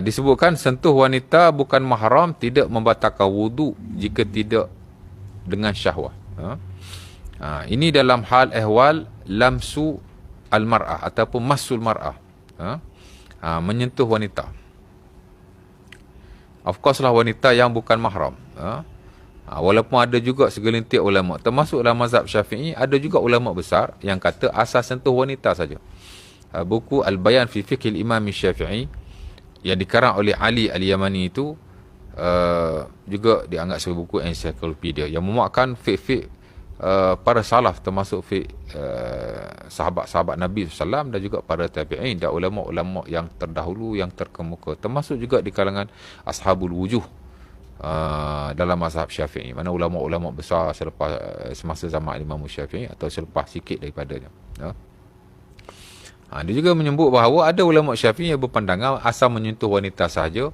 Disebutkan sentuh wanita bukan mahram tidak membatalkan wudu jika tidak dengan syahwah. Ini dalam hal ehwal lamsu al-mar'ah ataupun masul mar'ah. Menyentuh wanita. Of course lah wanita yang bukan mahram. Walaupun ada juga segelintir ulama, termasuk dalam mazhab Syafi'i, ada juga ulama besar yang kata asas sentuh wanita saja. Buku Al-Bayan fi Fiqhil Imam Syafi'i yang dikarang oleh Ali Al-Yamani itu juga dianggap sebagai buku ensiklopedia yang memuatkan fiqh-fiqh para salaf, termasuk fiqh sahabat-sahabat Nabi SAW dan juga para tabi'in dan ulama-ulama yang terdahulu yang terkemuka, termasuk juga di kalangan ashabul wujuh dalam mazhab Syafi'i, mana ulama-ulama besar selepas semasa zaman Imam Syafi'i atau selepas sikit daripadanya. Dia juga menyebut bahawa ada ulama Syafi'i yang berpandangan asal menyentuh wanita sahaja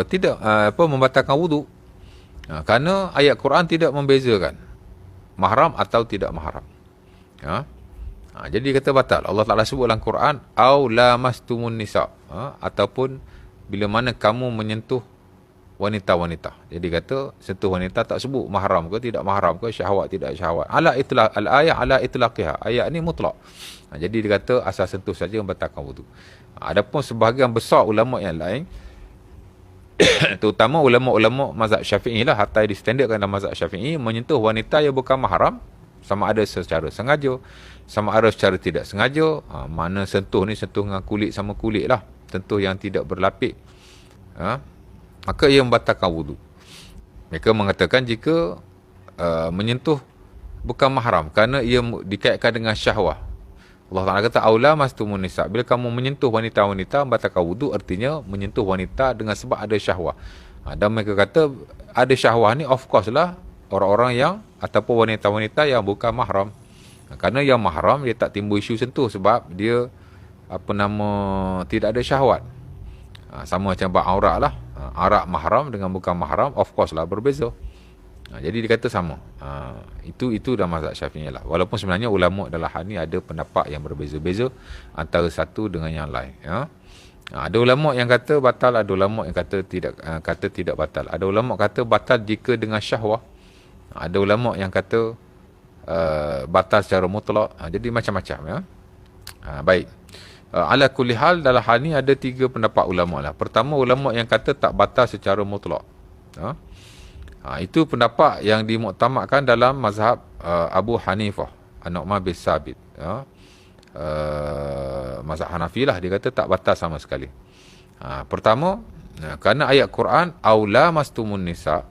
tidak membatalkan wudu, kerana ayat Quran tidak membezakan mahram atau tidak mahram. Jadi kata batal. Allah Ta'ala sebut dalam Quran au lamastumun nisa, ataupun bila mana kamu menyentuh wanita-wanita. Jadi kata sentuh wanita tak sebut mahram ke tidak mahram ke, syahwat tidak syahwat. Ala itlaq al-ayah ala itlaqiha. Ayat ni mutlak. Jadi dia kata asal sentuh saja membatalkan wudu. Adapun sebahagian besar ulama yang lain terutama ulama-ulama mazhab Syafi'i lah, hatta distandarkan dalam mazhab Syafi'i, menyentuh wanita yang bukan mahram sama ada secara sengaja, sama ada secara tidak sengaja. Mana sentuh ni sentuh dengan kulit sama kulit lah, sentuh yang tidak berlapik, maka ia membatalkan wudu. Mereka mengatakan jika menyentuh bukan mahram kerana ia dikaitkan dengan syahwah. Allah Ta'ala kata aula mastumun nisa, bila kamu menyentuh wanita-wanita membatalkan wudu, artinya menyentuh wanita dengan sebab ada syahwah. Dan mereka kata ada syahwah ni of course lah orang-orang yang ataupun wanita-wanita yang bukan mahram. Kerana yang mahram dia tak timbul isu sentuh sebab dia tidak ada syahwat. Sama macam bab aurat lah. Aurat mahram dengan bukan mahram of course lah berbeza. Jadi dia kata sama. Itu dalam mazhab Syafi'i lah. Walaupun sebenarnya ulama dalam hal ni ada pendapat yang berbeza-beza antara satu dengan yang lain. Ada ulama yang kata batal, ada ulama yang kata tidak batal. Ada ulama kata batal jika dengan syahwah. Ada ulama yang kata batal secara mutlak. Jadi macam-macam. Baik. Ala kulli hal, dalam hal ni ada 3 pendapat ulama lah. Pertama, ulama yang kata tak batal secara mutlak. Itu pendapat yang dimuktamadkan dalam mazhab Abu Hanifah, An-Nu'man bin Sabit. Mazhab Hanafi lah, dia kata tak batal sama sekali. Pertama, kerana ayat Quran aula mastumun nisa,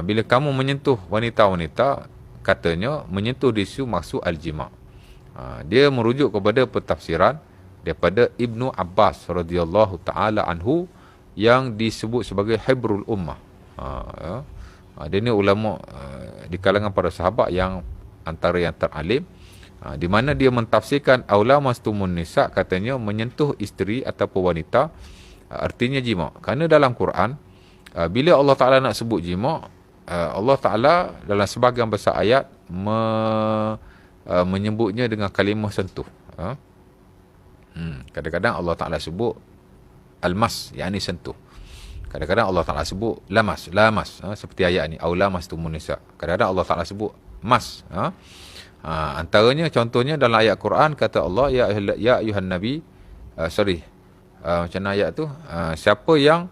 bila kamu menyentuh wanita-wanita, katanya menyentuh di situ maksud al-jima'. Dia merujuk kepada pentafsiran daripada Ibnu Abbas radhiyallahu taala anhu yang disebut sebagai hibrul ummah. Dia ni ulama di kalangan para sahabat yang antara yang teralim, di mana dia mentafsirkan aula mastumun nisa, katanya menyentuh isteri ataupun wanita, artinya jima'. Kerana dalam Quran bila Allah Ta'ala nak sebut jima', Allah Ta'ala dalam sebahagian besar ayat menyebutnya dengan kalimah sentuh. Kadang-kadang Allah Ta'ala sebut al-mas, yakni sentuh. Kadang-kadang Allah Ta'ala sebut lamas, seperti ayat ni au lamastumun nisa. Kadang-kadang Allah Ta'ala sebut mas. Antaranya contohnya dalam ayat Quran kata Allah ya ayuhan nabi, macam mana ayat tu, siapa yang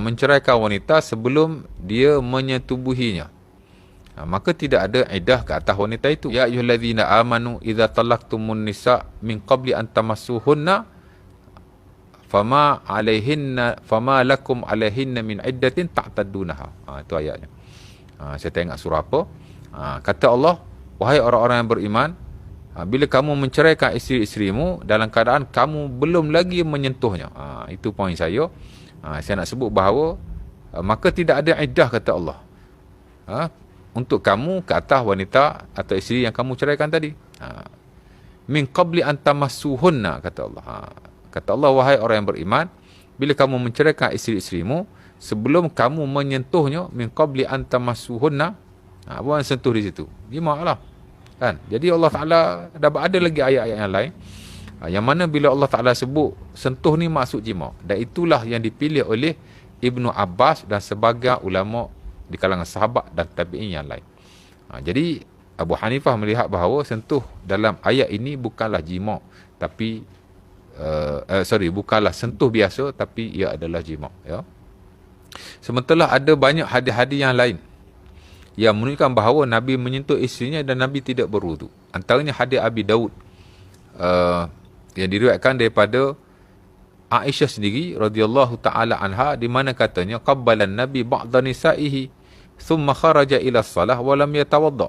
menceraikan wanita sebelum dia menyetubuhinya, maka tidak ada iddah ke atas wanita itu. Ya ayyuhallazina amanu idza talaqtumun nisa min qabli an tamassuhunna fama lakum alaihinna min iddatin ta'taddunaha. Itu ayatnya. Saya tengok surah apa. Kata Allah, wahai orang-orang yang beriman, bila kamu menceraikan isteri-isterimu dalam keadaan kamu belum lagi menyentuhnya. Itu poin saya. Saya nak sebut bahawa maka tidak ada iddah, kata Allah, untuk kamu ke atas wanita atau isteri yang kamu ceraikan tadi. Min qabli an tamassuhunna, kata Allah. Kata Allah, wahai orang yang beriman, bila kamu menceraikan isteri-isterimu sebelum kamu menyentuhnya, min qabli an tamassuhunna, bukan sentuh di situ, jima' lah kan. Jadi Allah Ta'ala ada lagi ayat-ayat yang lain Yang mana bila Allah Ta'ala sebut sentuh ni maksud jima', dan itulah yang dipilih oleh Ibnu Abbas dan sebagai ulama di kalangan sahabat dan tabi'in yang lain. Jadi Abu Hanifah melihat bahawa sentuh dalam ayat ini bukanlah jima', tapi bukanlah sentuh biasa, tapi ia adalah jima', ya. Sementara ada banyak hadis-hadis yang lain yang menunjukkan bahawa Nabi menyentuh isterinya dan Nabi tidak berwudu. Antaranya hadis Abi Daud yang diriwayatkan daripada Aisyah sendiri radhiyallahu taala anha, di mana katanya qabbalan Nabi ba'da nisaihi thumma kharaja ila salah wa lam yatawadda.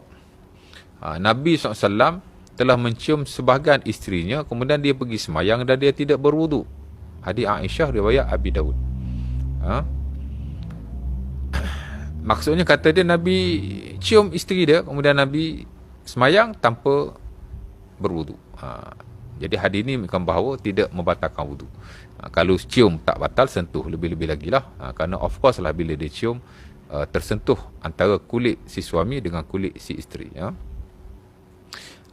Nabi SAW telah mencium sebahagian isterinya, kemudian dia pergi semayang dan dia tidak berwudu. Hadis Aisyah riwayat Abi Daud. Maksudnya kata dia Nabi cium isteri dia, kemudian Nabi semayang tanpa berwudu. Jadi hadis ini menunjukkan bahawa tidak membatalkan wudu. Kalau cium tak batal, sentuh lebih-lebih lagi lah. Kerana of course lah bila dia cium tersentuh antara kulit si suami dengan kulit si isteri.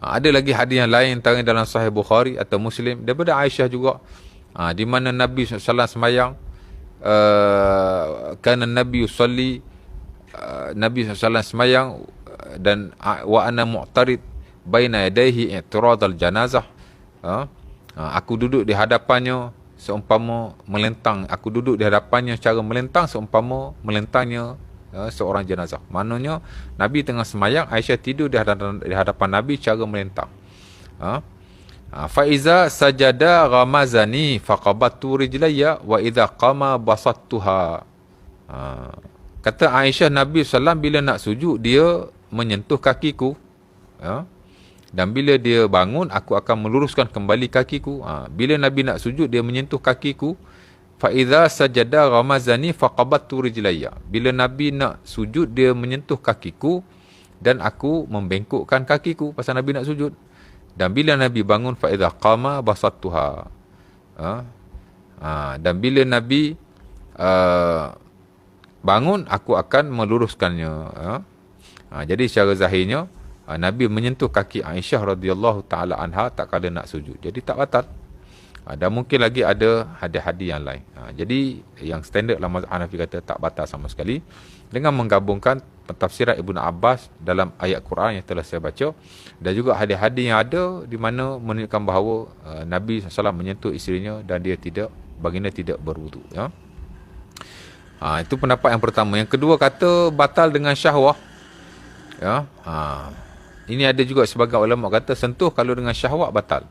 Ada lagi hadis yang lain antara dalam Sahih Bukhari atau Muslim daripada Aisyah juga, di mana Nabi SAW semayang, kerana Nabi yusalli, Nabi SAW semayang dan wa ana mu'tarid baina yadayhi i'tirad al-janazah. Aku duduk di hadapannya seumpama melentang. Aku duduk di hadapannya secara melentang seumpama melentangnya seorang jenazah. Maknanya Nabi tengah semayang, Aisyah tidur di hadapan Nabi secara melentang. Fa iza sajada ghamazani faqabattu rijlayya wa idza qama basattuha. Kata Aisyah, Nabi SAW bila nak sujud dia menyentuh kakiku, dan bila dia bangun aku akan meluruskan kembali kakiku. Bila Nabi nak sujud dia menyentuh kakiku. Fa idza sajada ghamazani faqabattu rijlayya. Bila Nabi nak sujud dia menyentuh kakiku dan aku membengkokkan kakiku pasal Nabi nak sujud. Dan bila Nabi bangun fa idza qama basattuha. Dan bila Nabi bangun aku akan meluruskannya. Jadi secara zahirnya Nabi menyentuh kaki Aisyah radhiyallahu taala anha tak kala nak sujud. Jadi tak batal. Dan mungkin lagi ada hadis-hadis yang lain. Jadi yang standard lah mazhab Hanafi kata tak batal sama sekali, dengan menggabungkan pentafsiran Ibnu Abbas dalam ayat Quran yang telah saya baca dan juga hadis-hadis yang ada di mana menunjukkan bahawa Nabi SAW menyentuh isterinya dan dia tidak, baginda tidak berwudu. Itu pendapat yang pertama. Yang kedua kata batal dengan syahwah. Ini ada juga sebagian ulama kata sentuh kalau dengan syahwat batal.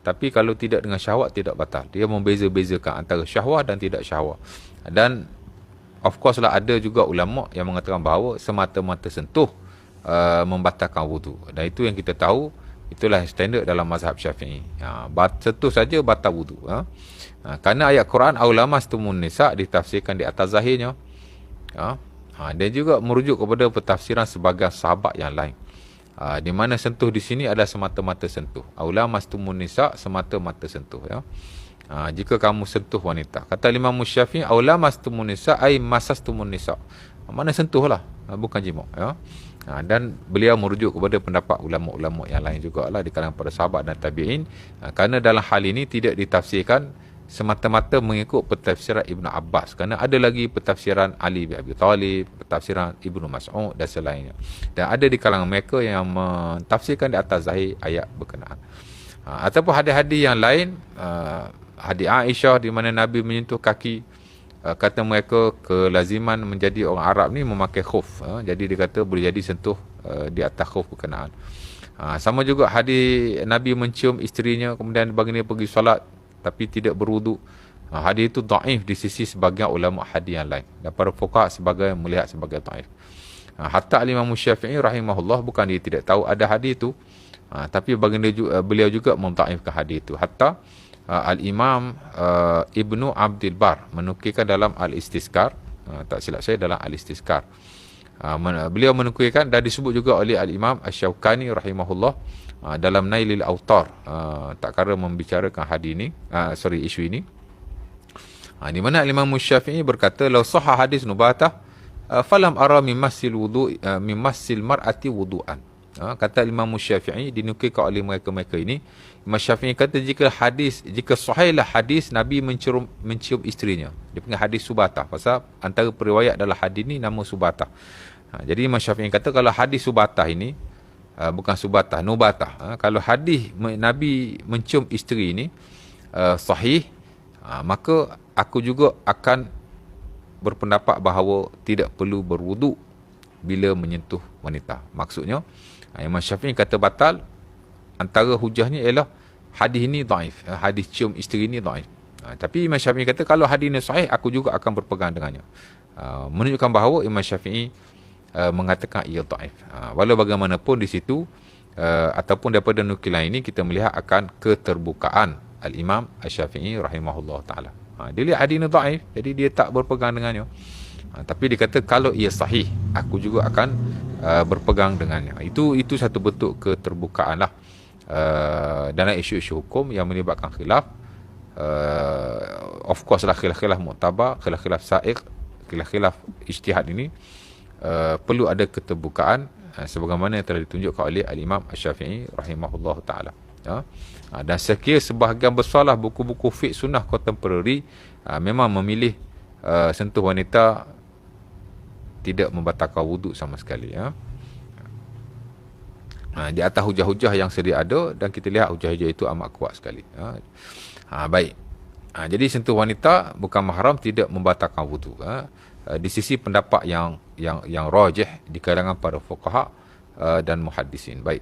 Tapi kalau tidak dengan syahwat tidak batal. Dia membeza-bezakan antara syahwat dan tidak syahwat. Dan of course lah ada juga ulama yang mengatakan bahawa semata-mata sentuh membatalkan wudu. Dan itu yang kita tahu, itulah standard dalam mazhab Syafi'i. Sentuh saja batal wudu. Kerana ayat Quran aulamastumun nisa ditafsirkan di atas zahirnya. Dan juga merujuk kepada pentafsiran sebagian sahabat yang lain. Di mana sentuh di sini adalah semata-mata sentuh. Aulamastumun nisa, semata-mata sentuh. Jika kamu sentuh wanita. Kata Imam Syafi'i, aulamastumun nisa ay masastumun nisa. Mana sentuh lah, bukan jima'. Dan beliau merujuk kepada pendapat ulama-ulama yang lain jugalah di kalangan para sahabat dan tabi'in. Kerana dalam hal ini tidak ditafsirkan semata-mata mengikut pentafsiran Ibnu Abbas, kerana ada lagi pentafsiran Ali bin Abi Talib, pentafsiran Ibnu Mas'ud dan selainnya, dan ada di kalangan mereka yang mentafsirkan di atas zahir ayat berkenaan. Ataupun hadis-hadis yang lain, hadis Aisyah di mana Nabi menyentuh kaki, kata mereka kelaziman menjadi orang Arab ni memakai khuf, jadi dia kata boleh jadi sentuh di atas khuf berkenaan. Sama juga hadis Nabi mencium isterinya kemudian baginda pergi solat tapi tidak berwudu. Hadis itu dhaif di sisi sebagian ulama hadis yang lain, dan para fuqaha sebagai melihat sebagai dhaif. Hatta Imam Syafi'i rahimahullah bukan dia tidak tahu ada hadis itu, tapi baginda beliau juga mendhaifkan hadis itu. Hatta Al-Imam Ibnu Abdul Bar menukilkan dalam Al-Istizkar, tak silap saya dalam Al-Istizkar, beliau menukilkan dan disebut juga oleh Al-Imam Asy-Syaukani rahimahullah dalam Nailil Autar, tak kira membicarakan hadis ini, isu ini, di mana Imam Syafi'i berkata law sahha hadis nubatah falam ara mimassil wudu mimassil mar'ati wudu'an. Kata Imam Syafi'i, dinukilkan oleh mereka-mereka ini, Imam Syafi'i kata jika sahihlah hadis Nabi mencium isterinya. Dia panggil hadis Subatah. Pasal antara periwayat adalah hadis ni nama Subatah. Jadi Imam Syafi'i kata kalau hadis Subatah ini, bukan Subatah, Nubatah. Kalau hadis Nabi mencium isteri ini sahih, maka aku juga akan berpendapat bahawa tidak perlu berwuduk bila menyentuh wanita. Maksudnya, Imam Syafi'i kata batal, antara hujahnya ialah hadis ini daif, hadis cium isteri ini daif. Tapi Imam Syafi'i kata kalau hadis ini sahih, aku juga akan berpegang dengannya. Menunjukkan bahawa Imam Syafi'i mengatakan ia daif. Walau bagaimanapun di situ, ataupun daripada nukilan ini kita melihat akan keterbukaan Al-Imam Asy-Syafi'i rahimahullah ta'ala. Dia lihat hadis ini daif, jadi dia tak berpegang dengannya. Tapi dia kata kalau ia sahih, aku juga akan berpegang dengannya. Itu satu bentuk keterbukaan lah dalam isu-isu hukum yang melibatkan khilaf. Of course lah khilaf-khilaf muktabar, khilaf-khilaf sa'iq, khilaf-khilaf ijtihad ini perlu ada keterbukaan sebagaimana yang telah ditunjukkan oleh Al-Imam Asy-Syafi'i rahimahullah ta'ala. Dan saya kira sebahagian besarlah buku-buku fiqh sunnah contemporary memang memilih sentuh wanita tidak membatalkan wuduk sama sekali. Di atas hujah-hujah yang sedia ada, dan kita lihat hujah-hujah itu amat kuat sekali. Baik. Jadi sentuh wanita bukan mahram tidak membatalkan wuduk. Di sisi pendapat yang rajih di kalangan para fuqaha dan muhaddisin. Baik.